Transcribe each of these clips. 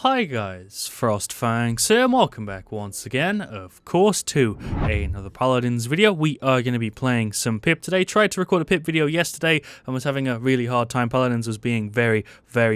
Hi guys, FrostFangs here and welcome back once again, of course, to another Paladins video. We are going to be playing some PIP today. Tried to record a PIP video yesterday and was having a really hard time. Paladins was being very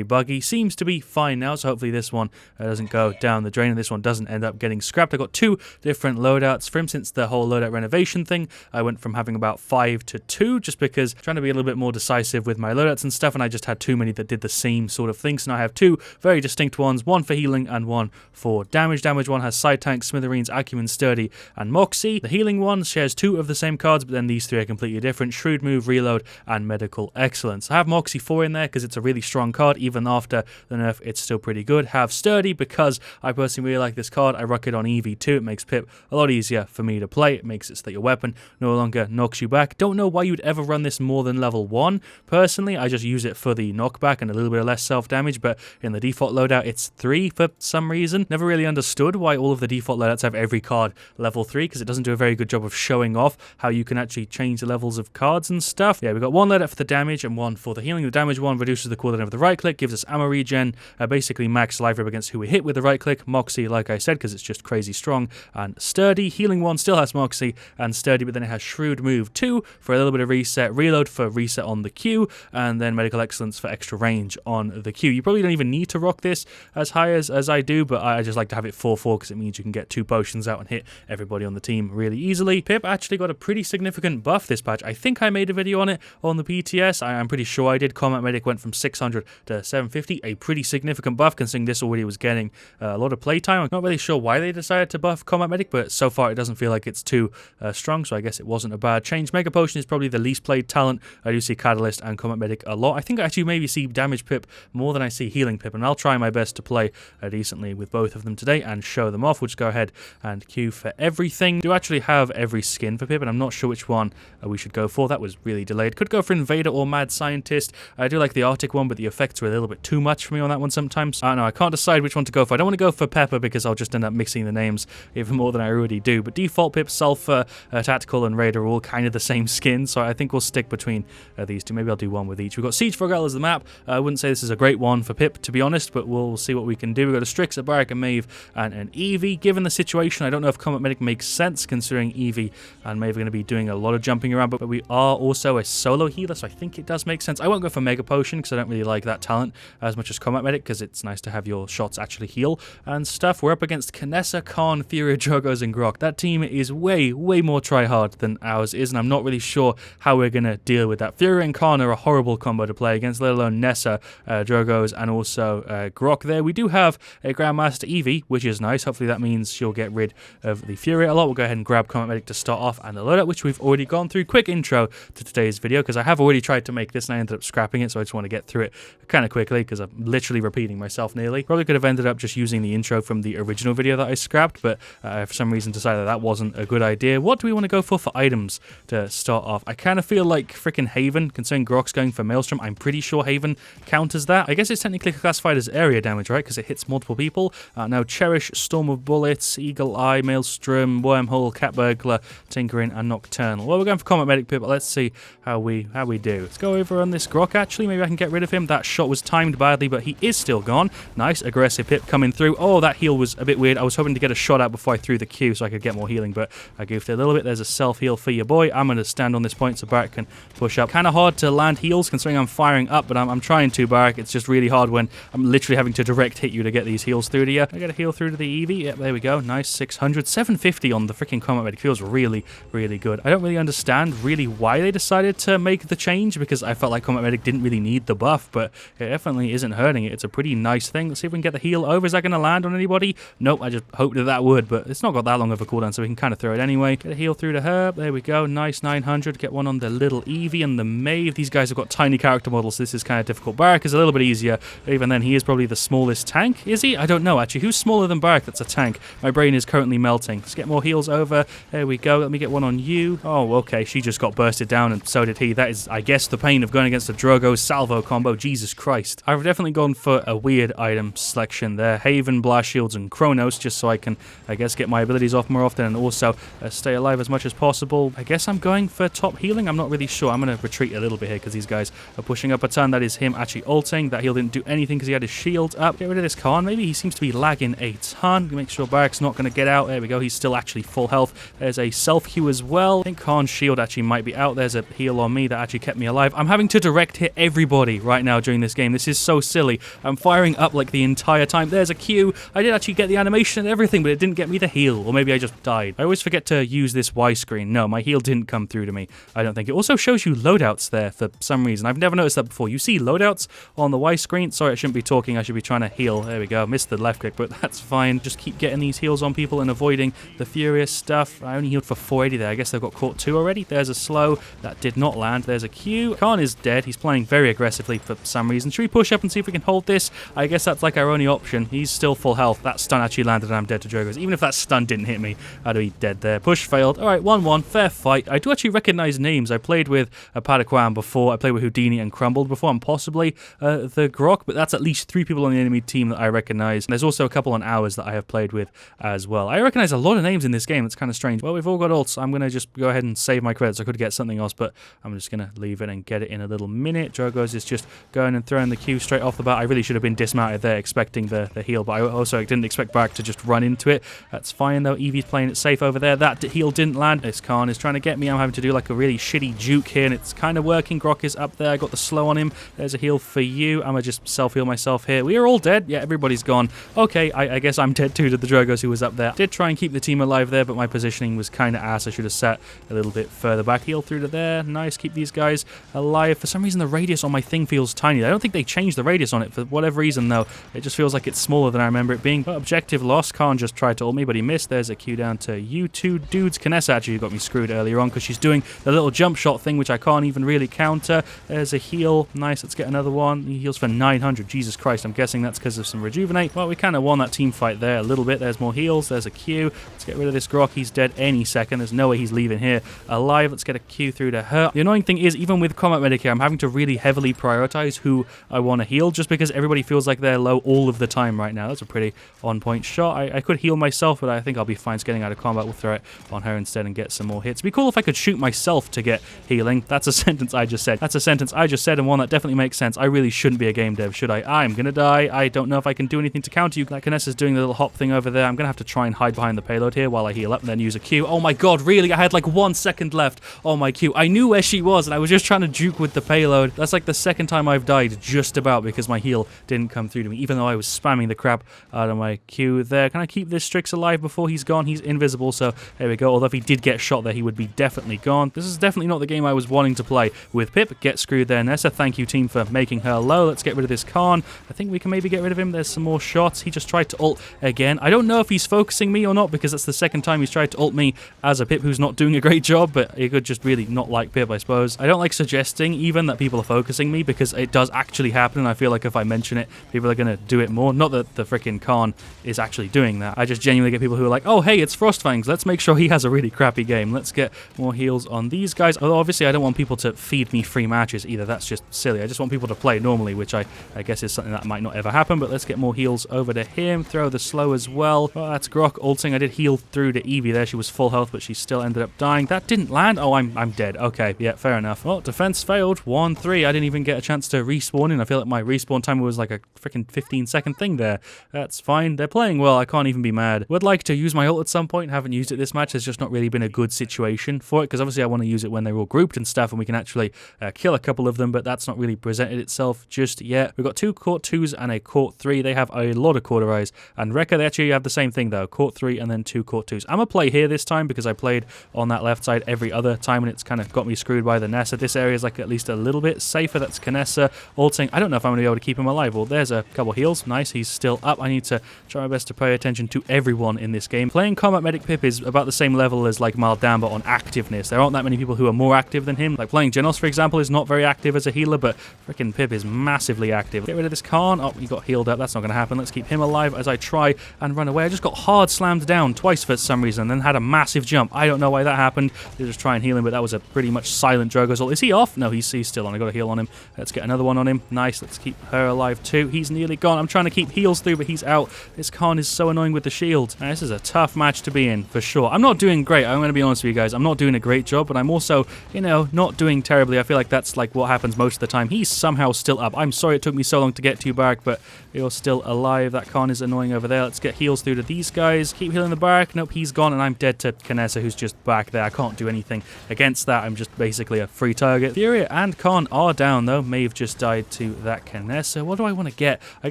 buggy. Seems to be fine now, so hopefully this one doesn't go down the drain and this one doesn't end up getting scrapped. I got two different loadouts for him since the whole loadout renovation thing. I went from having about 5 to 2 just because I'm trying to be a little bit more decisive with my loadouts and stuff, and I just had too many that did the same sort of thing. So now I have two very distinct ones. One for healing and one for damage. Damage one has side tank, smithereens, acumen, sturdy, and moxie. The healing one shares two of the same cards, but then these three are completely different: shrewd move, reload, and medical excellence. I have moxie 4 in there because it's a really strong card. Even after the nerf, it's still pretty good. Have sturdy because I personally really like this card. I rock it on EV2. It makes PIP a lot easier for me to play. It makes it so that your weapon no longer knocks you back. Don't know why you'd ever run this more than level 1. Personally, I just use it for the knockback and a little bit of less self-damage, but in the default loadout, it's 3 for some reason. Never really understood why all of the default loadouts have every card level 3, because it doesn't do a very good job of showing off how you can actually change the levels of cards and stuff. Yeah, we've got one loadout for the damage and one for the healing. The damage one reduces the cooldown of the right click, gives us ammo regen, basically max life up against who we hit with the right click. Moxie, like I said, because it's just crazy strong. And sturdy. Healing one still has moxie and sturdy, but then it has shrewd move 2 for a little bit of reset, reload for reset on the Q, and then medical excellence for extra range on the Q. You probably don't even need to rock this as high as I do, but I just like to have it 4/4 because it means you can get 2 potions out and hit everybody on the team really easily. Pip actually got a pretty significant buff this patch. I think I made a video on it on the PTS. I'm pretty sure I did. Combat Medic went from 600 to 750, a pretty significant buff considering this already was getting a lot of playtime. I'm not really sure why they decided to buff Combat Medic, but so far it doesn't feel like it's too strong, so I guess it wasn't a bad change. Mega Potion is probably the least played talent. I do see Catalyst and Combat Medic a lot. I think I actually maybe see damage Pip more than I see healing Pip, and I'll try my best to play decently with both of them today and show them off. We'll just go ahead and queue for everything. I do actually have every skin for Pip, and I'm not sure which one we should go for. That was really delayed. Could go for Invader or Mad Scientist. I do like the Arctic one, but the effects were a little bit too much for me on that one sometimes. I don't know, I can't decide which one to go for. I don't want to go for Pepper because I'll just end up mixing the names even more than I already do. But default Pip, Sulfur, Tactical, and Raider are all kind of the same skin, so I think we'll stick between these two. Maybe I'll do one with each. We've got Siege Frogale as the map. I wouldn't say this is a great one for Pip, to be honest, but we'll see what we can do. We've got a Strix, a Barrack, a Maeve, and an Eevee. Given the situation, I don't know if Combat Medic makes sense considering Eevee and Maeve are going to be doing a lot of jumping around, but we are also a solo healer, so I think it does make sense. I won't go for Mega Potion because I don't really like that talent as much as Combat Medic, because it's nice to have your shots actually heal and stuff. We're up against Kinessa, Khan, Fury, Drogos, and Grok. That team is way more try-hard than ours is, and I'm not really sure how we're going to deal with that. Fury and Khan are a horrible combo to play against, let alone Nessa, Drogos, and also Grok there. We do have a Grandmaster Eevee, which is nice. Hopefully that means she'll get rid of the Fury a lot. We'll go ahead and grab Combat Medic to start off, and the loadout, which we've already gone through. Quick intro to today's video, because I have already tried to make this and I ended up scrapping it, so I just want to get through it kind of quickly because I'm literally repeating myself nearly. Probably could have ended up just using the intro from the original video that I scrapped, but for some reason decided that wasn't a good idea. What do we want to go for items to start off? I kind of feel like freaking Haven, considering Grok's going for Maelstrom. I'm pretty sure Haven counters that. I guess it's technically classified as area damage, right? Because it hits multiple people. Now Cherish, Storm of Bullets, Eagle Eye, Maelstrom, Wormhole, Cat Burglar, Tinkering, and Nocturnal. Well, we're going for Combat Medic Pip, but let's see how we do. Let's go over on this Grok, actually. Maybe I can get rid of him. That shot was timed badly, but he is still gone. Nice, aggressive Pip coming through. Oh, that heal was a bit weird. I was hoping to get a shot out before I threw the Q so I could get more healing, but I goofed it a little bit. There's a self-heal for your boy. I'm going to stand on this point so Barrack can push up. Kind of hard to land heals considering I'm firing up, but I'm trying to, Barrack. It's just really hard when I'm literally having to direct hit you to get these heals through to you. I get a heal through to the Eevee. Yep, there we go. Nice, 600. 750 on the freaking Combat Medic feels really good. I don't really understand really why they decided to make the change, because I felt like Combat Medic didn't really need the buff, but it definitely isn't hurting it. It's a pretty nice thing. Let's see if we can get the heal over. Is that going to land on anybody? Nope, I just hoped that would, but it's not got that long of a cooldown, so we can kind of throw it anyway. Get a heal through to her. There we go. Nice, 900. Get one on the little Eevee and the Maeve. These guys have got tiny character models, so this is kind of difficult. Barrack is a little bit easier. Even then, he is probably the smallest tank. Is he? I don't know, actually. Who's smaller than Barrack that's a tank? My brain is currently melting. Let's get more heals over. There we go. Let me get one on you. Oh, okay. She just got bursted down, and so did he. That is, I guess, the pain of going against a Drogo Salvo combo. Jesus Christ. I've definitely gone for a weird item selection there. Haven, Blast Shields, and Chronos, just so I can, I guess, get my abilities off more often and also stay alive as much as possible. I guess I'm going for top healing. I'm not really sure. I'm going to retreat a little bit here because these guys are pushing up a ton. That is him actually ulting. That heal didn't do anything because he had his shield up. Get rid of this Khan. Maybe he seems to be lagging a ton. Make sure Barak's not going to get out. There we go. He's still actually full health. There's a self-heal as well. I think Khan's shield actually might be out. There's a heal on me that actually kept me alive. I'm having to direct hit everybody right now during this game. This is so silly. I'm firing up like the entire time. There's a Q. I did actually get the animation and everything, but it didn't get me the heal. Or maybe I just died. I always forget to use this Y screen. No, my heal didn't come through to me. I don't think. It also shows you loadouts there for some reason. I've never noticed that before. You see loadouts on the Y screen. Sorry, I shouldn't be talking. I should be trying to heal. There we go. Missed the left click, but that's fine. Just keep getting these heals on people and avoiding the furious stuff. I only healed for 480 there. I guess they've got caught 2 already. There's a slow. That did not land. There's a Q. Khan is dead. He's playing very aggressively for some reason. Should we push up and see if we can hold this? I guess that's like our only option. He's still full health. That stun actually landed and I'm dead to Drogos. Even if that stun didn't hit me, I'd be dead there. Push failed. Alright, 1-1. Fair fight. I do actually recognize names. I played with a Padawan before. I played with Houdini and Crumbled before, and possibly the Grok, but that's at least 3 people on the enemy team that I recognize. There's also a couple on ours that I have played with as well. I recognize a lot of names in this game. It's kind of strange. Well, we've all got ults. I'm going to just go ahead and save my credits. I could get something else, but I'm just going to leave it and get it in a little minute. Drogos is just going and throwing the Q straight off the bat. I really should have been dismounted there expecting the heal, but I also didn't expect Barak to just run into it. That's fine though. Eevee's playing it safe over there. That heal didn't land. This Khan is trying to get me. I'm having to do like a really shitty juke here, and it's kind of working. Grok is up there. I got the slow on him. There's a heal for you. I'm going to just self-heal myself here. We are all dead. Yeah, everybody's gone. Okay, I guess I'm dead too to the Drogos who was up there. Did try and keep the team alive there, but my positioning was kind of ass. I should have sat a little bit further back. Heal through to there. Nice. Keep these guys alive. For some reason, the radius on my thing feels tiny. I don't think they changed the radius on it for whatever reason, though. It just feels like it's smaller than I remember it being. But objective loss. Khan just tried to ult me, but he missed. There's a Q down to you two dudes. Kanessa actually got me screwed earlier on because she's doing the little jump shot thing, which I can't even really counter. There's a heal. Nice. Let's get another one. He heals for 900. Jesus Christ. I'm guessing that's because of some rejuvenate. Well, we kind of won that team fight there a little bit. There's more heals. There's a Q. Let's get rid of this Grok. He's dead any second. There's no way he's leaving here alive. Let's get a Q through to her. The annoying thing is, even with combat medic here, I'm having to really heavily prioritize who I want to heal just because everybody feels like they're low all of the time right now. That's a pretty on-point shot. I could heal myself, but I think I'll be fine. It's getting out of combat. We'll throw it on her instead and get some more hits. It'd be cool if I could shoot myself to get healing. That's a sentence I just said. That's a sentence I just said, and one that definitely makes sense. I really shouldn't be a game dev, should I? I'm gonna die. I don't know if I can do anything to counter you. That Kanessa's doing the little hop thing over there. I'm gonna have to try and hide behind the payload here while I heal up and then use a Q. Oh my god, really? I had like 1 second left on my Q. I knew where she was, and I was just trying to juke with the payload. That's like the second time I've died just about because my heal didn't come through to me, even though I was spamming the crap out of my Q there. Can I keep this Strix alive before he's gone? He's invisible, so there we go. Although if he did get shot there, he would be definitely gone. This is definitely not the game I was wanting to play with Pip. Get screwed there, Nessa. Thank you, team, for making her low. Let's get rid of this Khan. I think we can maybe get rid of him. There's some more shots. He just tried to ult again. I don't know if he's focusing me or not because that's the second time he's tried to ult me as a Pip who's not doing a great job, but he could just really not like Pip, I suppose. I don't like suggesting even that people are focusing me because it does actually happen, and I feel like if I mention it, people are going to do it more. Not that the freaking Khan is actually doing that. I just genuinely get people who are like, oh, hey, it's FrostFangs. Let's make sure he has a really crappy game. Let's get more heals on these guys. Although, obviously, I don't want people to feed me free matches either. That's just silly. I just want people to play normally, which I guess is something that might not ever happen, but let's get more heals over to him. Throw the slow as well. Oh, that's Grok ulting. I did heal through to Eevee there. She was full health, but she still ended up dying. That didn't land. Oh, I'm dead. Okay, yeah, fair enough. Well, defense failed. 1-3. I didn't even get a chance to respawn in. I feel like my respawn time was like a freaking 15-second thing there. That's fine. They're playing well. I can't even be mad. Would like to use my ult at some point. Haven't used it this match. There's just not really been a good situation for it because obviously I want to use it when they're all grouped and stuff and we can actually kill a couple of them, but that's not really presented itself just yet. We've got 2 Court 2s and a Court 3. They have a lot of Cauterized. And Rekka, they actually have the same thing though. Court 3 and then 2 Court 2s. I'm going to play here this time because I played on that left side every other time and it's kind of got me screwed by the Nessa. This area is like at least a little bit safer. That's Kanessa ulting. I don't know if I'm going to be able to keep him alive. Well, there's a couple heals. Nice. He's still up. I need to try my best to pay attention to everyone in this game. Playing Combat Medic Pip is about the same level as like Maldamba on activeness. There aren't that many people who are more active than him. Like playing Genos, for example, is not very active as a healer, but freaking Pip is massively active. Get rid of this Khan. Oh, he got healed up. That's not going to happen. Let's keep him alive as I try and run away. I just got hard slammed down twice for some reason, and then had a massive jump. I don't know why that happened. They just try and heal him, but that was a pretty much silent Drogo's ult. Is he off? No, he's still on. I got a heal on him. Let's get another one on him. Nice. Let's keep her alive too. He's nearly gone. I'm trying to keep heals through, but he's out. This Khan is so annoying with the shield. Now, this is a tough match to be in, for sure. I'm not doing great. I'm going to be honest with you guys. I'm not doing a great job, but I'm also, you know, not doing terribly. I feel like that's like what happens most of the time. He's somehow still up. I'm sorry it took me so long to get to you, Barak, but You're still alive. That Khan is annoying over there. Let's get heals through to these guys. Keep healing the barrack. Nope, he's gone, and I'm dead to Knessa, who's just back there. I can't do anything against that. I'm just basically a free target. Furia and Khan are down, though. Maeve just died to that Knessa. What do I want to get? I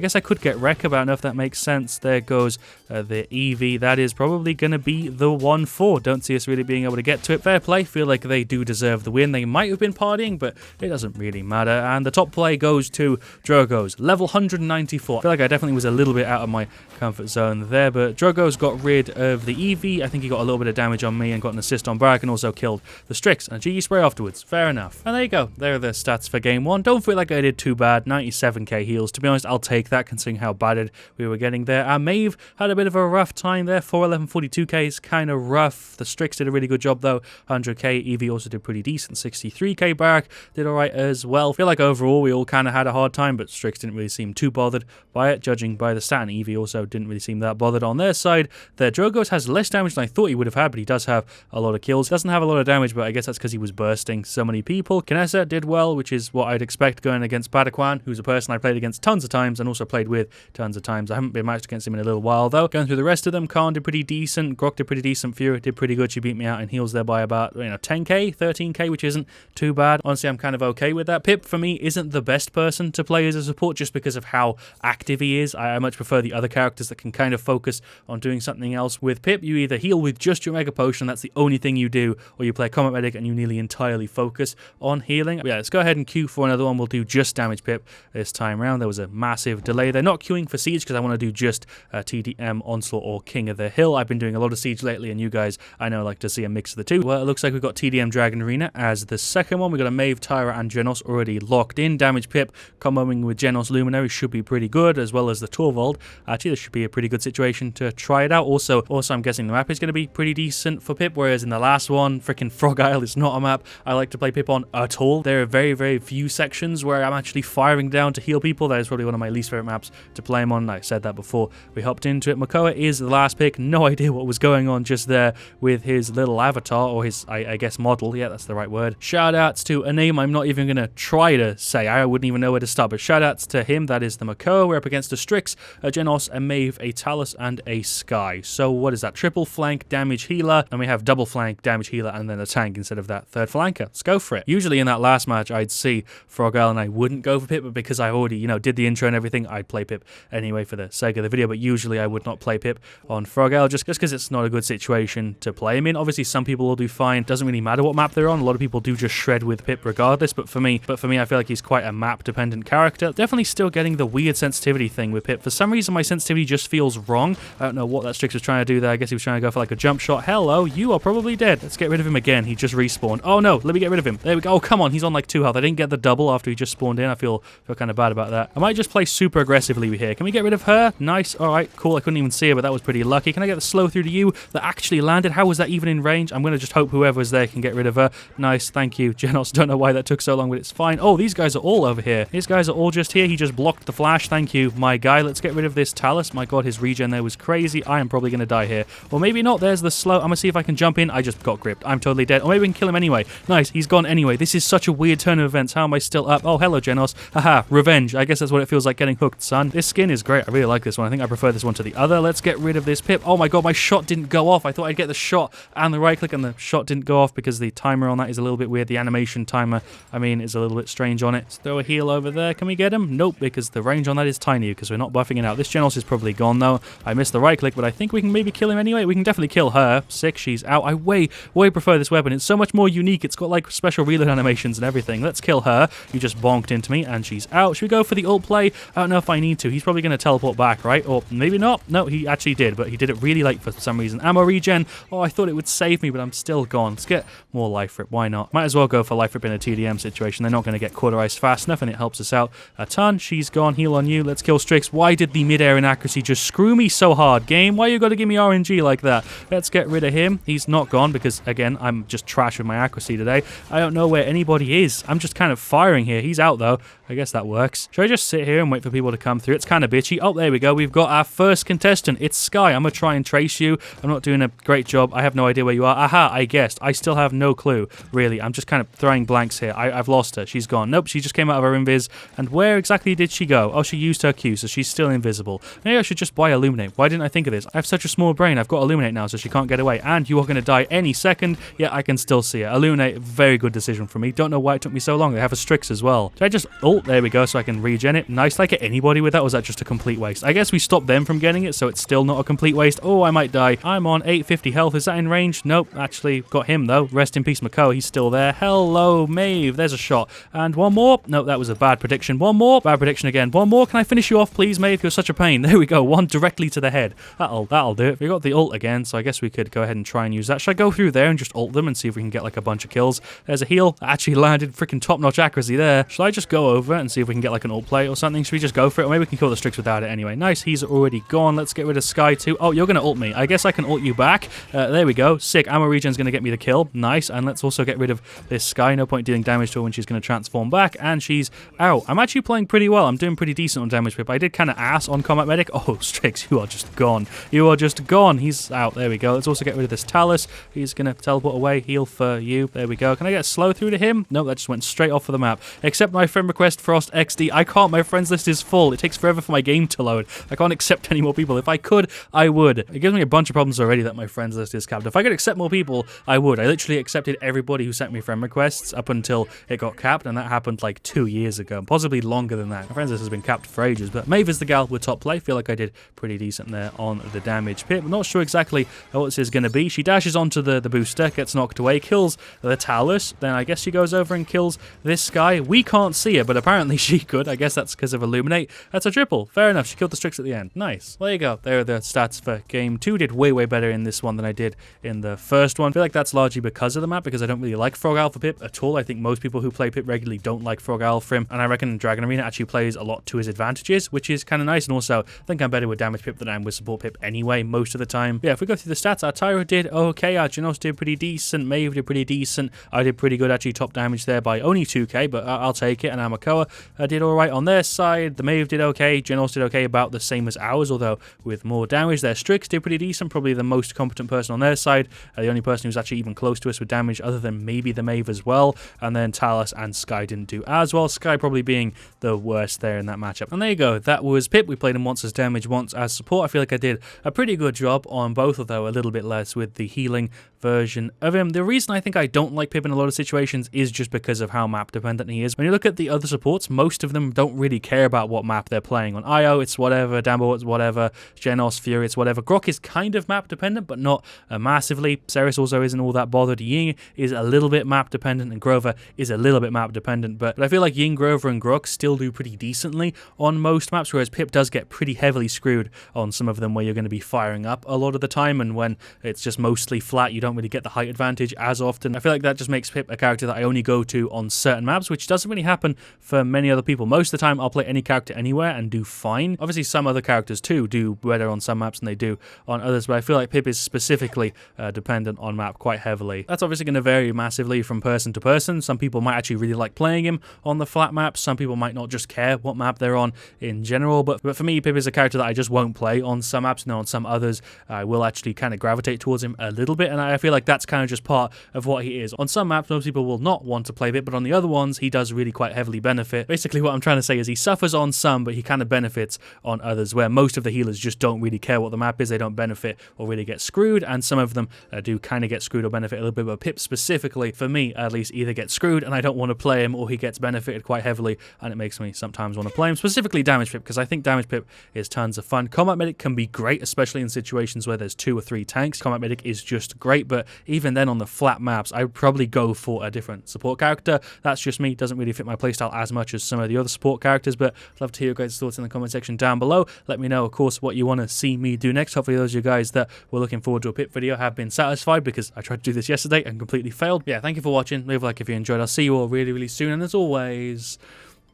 guess I could get Rekka, but I don't know if that makes sense. There goes the Eevee. That is probably going to be the 1-4. Don't see us really being able to get to it. Fair play. Feel like they do deserve the win. They might have been partying, but it doesn't really matter. And the top play goes to Drogo's. Level 194. I feel like I definitely was a little bit out of my comfort zone there, but Drogo's got rid of the Eevee. I think he got a little bit of damage on me and got an assist on Barrack and also killed the Strix and a GE spray afterwards. Fair enough. And there you go. There are the stats for game 1. Don't feel like I did too bad. 97k heals. To be honest, I'll take that considering how bad we were getting there. Maeve had a bit of a rough time there. 411, 42k is kind of rough. The Strix did a really good job though. 100k. Eevee also did pretty decent. 63k. Barrack did alright as well. Feel like overall we all kind of had a hard time, but Strix didn't really seem too bothered by it, judging by the stat. And Eevee also didn't really seem that bothered on their side. Their Drogo's has less damage than I thought he would have had, but he does have a lot of kills. Doesn't have a lot of damage, but I guess that's because he was bursting so many people. Knessa did well, which is what I'd expect going against Badakwan, who's a person I played against tons of times and also played with tons of times. I haven't been matched against him in a little while though. Going through the rest of them, Khan did pretty decent, Grok did pretty decent, Fury did pretty good. She beat me out in heals there by about 10k, 13k, which isn't too bad. Honestly, I'm kind of okay with that. Pip for me isn't the best person to play as a support just because of how active he is. I much prefer the other characters that can kind of focus on doing something else. With Pip, you either heal with just your Mega Potion, that's the only thing you do, or you play Combat Medic and you nearly entirely focus on healing. But yeah, let's go ahead and queue for another one. We'll do just damage Pip this time around. There was a massive delay there. Not queuing for Siege because I want to do just TDM, Onslaught, or King of the Hill. I've been doing a lot of Siege lately, and you guys, I know, like to see a mix of the two. Well, it looks like we've got TDM Dragon Arena as the second one. We've got a Maeve, Tyra, and Genos already locked in. Damage Pip comboing with Genos Luminary should be pretty good, as well as the Torvald. Actually, this should be a pretty good situation to try it out. Also, I'm guessing the map is going to be pretty decent for Pip, whereas in the last one, freaking Frog Isle is not a map I like to play Pip on at all. There are very, very few sections where I'm actually firing down to heal people. That is probably one of my least favorite maps to play him on. I said that before we hopped into it. Makoa is the last pick. No idea what was going on just there with his little avatar, or his, I guess, model. Yeah, that's the right word. Shoutouts to a name I'm not even going to try to say. I wouldn't even know where to start, but shoutouts to him. That is the Makoa. We're up against a Strix, a Genos, a Maeve, a Talus, and a Sky. So what is that? Triple flank damage healer, and we have double flank damage healer and then a tank instead of that third flanker. Let's go for it. Usually in that last match I'd see Frog Isle and I wouldn't go for Pip, but because I already, did the intro and everything, I'd play Pip anyway for the sake of the video. But usually I would not play Pip on Frog Isle just because it's not a good situation to play him in. Obviously some people will do fine. Doesn't really matter what map they're on. A lot of people do just shred with Pip regardless, but for me I feel like he's quite a map dependent character. Definitely still getting the weird sensitivity thing with Pip. For some reason my sensitivity just feels wrong. I don't know what that Strix was trying to do there. I guess he was trying to go for like a jump shot. Hello, you are probably dead. Let's get rid of him again. He just respawned. Oh no, let me get rid of him. There we go. Oh, come on, he's on like 2 health. I didn't get the double after he just spawned in. I feel kind of bad about that. I might just play super aggressively here. Can we get rid of her? Nice. All right, cool. I couldn't even see her, but that was pretty lucky. Can I get the slow through to you that actually landed? How was that even in range? I'm going to just hope whoever was there can get rid of her. Nice. Thank you, Genos. Don't know why that took so long, but it's fine. Oh, these guys are all over here. These guys are all just here. He just blocked the flash. Thank you, my guy. Let's get rid of this Talus. My god, his regen there was crazy. I am probably going to die here. Or maybe not. There's the slow. I'm going to see if I can jump in. I just got gripped. I'm totally dead. Or maybe we can kill him anyway. Nice. He's gone anyway. This is such a weird turn of events. How am I still up? Oh, hello, Genos. Haha, revenge. I guess that's what it feels like getting hooked, son. This skin is great. I really like this one. I think I prefer this one to the other. Let's get rid of this Pip. Oh my god, my shot didn't go off. I thought I'd get the shot and the right click, and the shot didn't go off because the timer on that is a little bit weird. The animation timer, is a little bit strange on it. Let's throw a heal over there. Can we get him? Nope, because the range on that is tiny because we're not buffing it out. This Genos is probably gone though. I missed the right click, but I think we can maybe kill him anyway. We can definitely kill her. Sick, she's out. I way prefer this weapon. It's so much more unique. It's got like special reload animations and everything. Let's kill her. You just bonked into me and she's out. Should we go for the ult play? I don't know if I need to. He's probably going to teleport back, right? Or maybe not. No, he actually did, but he did it really late for some reason. Ammo regen. Oh, I thought it would save me, but I'm still gone. Let's get more life rip. Why not? Might as well go for life rip in a TDM situation. They're not going to get cauterized fast enough, and it helps us out a ton. She's gone. Heal on you. Let's kill Strix. Why did the mid-air inaccuracy just screw me so hard, game? Why you got to give me RNG like that? Let's get rid of him. He's not gone because, again, I'm just trash with my accuracy today. I don't know where anybody is. I'm just kind of firing here. He's out, though. I guess that works. Should I just sit here and wait for people to come through? It's kind of bitchy. Oh, there we go. We've got our first contestant. It's Sky. I'm going to try and trace you. I'm not doing a great job. I have no idea where you are. Aha, I guessed. I still have no clue, really. I'm just kind of throwing blanks here. I've lost her. She's gone. Nope, she just came out of her invis. And where exactly did she go? Oh, she used her Q, so she's still invisible. Maybe I should just buy Illuminate. Why didn't I think of this? I have such a small brain. I've got Illuminate now, so she can't get away. And you are going to die any second. Yeah, I can still see her. Illuminate, very good decision for me. Don't know why it took me so long. They have a Strix as well. Did I just... Oh, there we go, so I can regen it. Nice. Did I get anybody with that, or was that just a complete waste? I guess we stopped them from getting it, so it's still not a complete waste. Oh, I might die. I'm on 850 health. Is that in range? Nope. Actually, got him, though. Rest in peace, Mako. He's still there. Hello, Maeve. There's a shot. And one more. No, that was a bad prediction. One more. Bad prediction again. One more. Can I finish you off, please, Maeve? You're such a pain. There we go. One directly to the head. That'll do it. We got the ult again, so I guess we could go ahead and try and use that. Should I go through there and just ult them and see if we can get like a bunch of kills? There's a heal. I actually landed freaking top-notch accuracy there. Should I just go over and see if we can get like an ult play or something? Should we just go for it? Or maybe we can kill the Strix without it anyway. Nice. He's already gone. Let's get rid of Sky too. Oh, you're going to ult me. I guess I can ult you back. There we go. Sick. Ammo regen's going to get me the kill. Nice. And let's also get rid of this Sky. No point dealing damage to her when she's going to transform back. And she's out. I'm actually playing pretty well. I'm doing pretty decent on damage pip. I did kind of ass on Combat Medic. Oh, Strix, you are just gone. You are just gone. He's out. There we go. Let's also get rid of this Talus. He's going to teleport away. Heal for you. There we go. Can I get a slow through to him? No, that just went straight off of the map. Accept my friend request, Frost XD. I can't. My friends list is full. It takes forever for my game to load. I can't accept any more people. If I could, I would. It gives me a bunch of problems already that my friends list is capped. If I could accept more people, I would. I literally accepted everybody who sent me friend requests up until it got capped, and that happened like 2 years ago. Possibly longer than that. My friends list has been capped for ages, but Maeve is the gal with top play. Feel like I did pretty decent there on the damage pip. I'm not sure exactly what this is going to be. She dashes onto the booster, gets knocked away, kills the Talus. Then I guess she goes over and kills this Sky. We can't see it, but apparently she could. I guess that's because of Illuminate. That's a triple. Fair enough. She killed the Strix at the end. Nice. There you go. There are the stats for game 2. Did way better in this one than I did in the first one. I feel like that's largely because of the map, because I don't really like Frog Alpha Pip at all. I think most people who play Pip regularly don't like Frog Alpha him, and I reckon Dragon Arena actually plays a lot to his advantages, which is kind of nice. And also, I think I'm better with damage Pip than I am with support Pip anyway, most of the time. Yeah, if we go through the stats, our Tyro did okay, our Genos did pretty decent, Maeve did pretty decent, I did pretty good actually, top damage there by only 2k, but I'll take it, and our Makoa did alright on their side, the Maeve did okay, Genos did okay, about the same as ours, although with more damage. Their Strix did pretty decent, probably the most competent person on their side, the only person who's actually even close to us with damage other than maybe the Maeve as well, and then Talus and Sky didn't do as well, Sky probably being the worst there in that matchup. And there you go, that was Pip. We played him once as damage, once as support. I feel like I did a pretty good job on both, although a little bit less with the healing version of him. The reason I think I don't like Pip in a lot of situations is just because of how map dependent he is. When you look at the other supports, most of them don't really care about what map they're playing. On Io, it's whatever, Dambo, it's whatever, Genos, Fury, it's whatever. Grok is kind of map dependent, but not massively. Ceres also isn't all that bothered. Ying is a little bit map dependent, and Grover is a little bit map dependent, but I feel like Ying, Grover, and Grok still do pretty decently on most maps, whereas Pip does get pretty heavily screwed on some of them where you're going to be firing up a lot of the time, and when it's just mostly flat, you don't really get the height advantage as often. I feel like that just makes Pip a character that I only go to on certain maps, which doesn't really happen for many other people. Most of the time, I'll play any character anywhere and do fine. Obviously, some other characters too do better on some maps than they do on others, but I feel like Pip is specifically dependent on map quite heavily. That's obviously going to vary massively from person to person. Some people might actually really like playing him on the flat maps. Some people might not just care what map they're on in general, but for me, Pip is a character that I just won't play on some maps, and on some others, I will actually kind of gravitate towards him a little bit, and I feel like that's kind of just part of what he is. On some maps, most people will not want to play Pip, but on the other ones, he does really quite heavily benefit. Basically, what I'm trying to say is he suffers on some, but he kind of benefits on others, where most of the healers just don't really care what the map is. They don't benefit or really get screwed, and some of them do kind of get screwed or benefit a little bit, but Pip specifically, for me at least, either gets screwed and I don't want to play him, or he gets benefited quite heavily, and it makes me sometimes want to play him. Specifically Damage Pip, because I think Damage Pip is tons of fun. Combat Medic can be great, especially in situations where there's 2 or 3 tanks. Combat Medic is just great, but even then on the flat maps, I would probably go for a different support character. That's just me. Doesn't really fit my playstyle as much as some of the other support characters, but I'd love to hear your guys' thoughts in the comment section down below. Let me know, of course, what you want to see me do next. Hopefully those of you guys that were looking forward to a Pip video have been satisfied, because I tried to do this yesterday and completely failed. Yeah, thank you for watching. Leave a like if you enjoyed. I'll see you all really soon, and as always,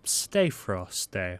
stay frosty.